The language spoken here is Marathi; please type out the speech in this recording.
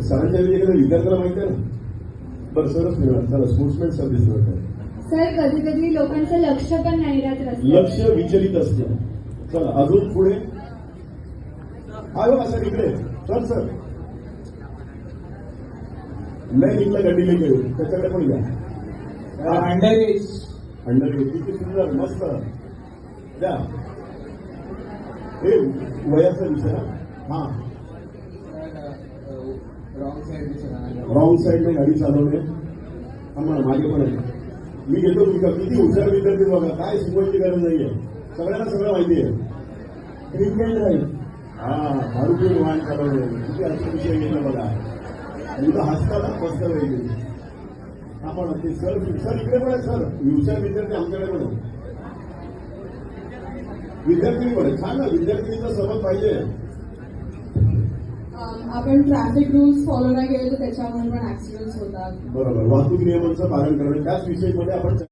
सरांच्या एखाद्या विद्यार्थ्याला माहिती आहे ना. बरं सरच मिळणार. चला स्पोर्ट्समॅन सर्व्हिस मिळतात. सर कधी कधी लोकांचं लक्ष पण नाही राहत रस्त्यावर. लक्ष विचलित असतं. चला अजून पुढे. हा बघा सर इकडे. सर नाही निघला गड्डी लेके त्याच्याकडे पण घ्या. अंडर किती सुंदर मस्त द्या. हे वयाचा विषय. हा रॉंग साईडने गाडी चालवणे. आम्हाला मागे पण आहे. मी घेतो तुमचा. किती हुशार विद्यार्थी बघा. काय शिकवायची गरज नाहीये. सगळ्यांना सगळं माहिती आहे. ट्रीटमेंट राहील. हा दारू पिऊन वाहन चालवणे किती असे विषय घेतला बघा. तुझं हसताना मस्त वेगळी. आपण ते सर इकडे पण आहे. सर हुशार विद्यार्थी आमच्याकडे पण आहे. विद्यार्थी पण आहे. छान ना. विद्यार्थ्यांचा सहभाग पाहिजे. आपण ट्रॅफिक रूल्स फॉलो नाही केले तर त्याच्यामुळे पण ऍक्सिडेंट्स होतात. बरोबर. वाहतूक नियमांचं पालन करणं त्याच विषयीमध्ये आपण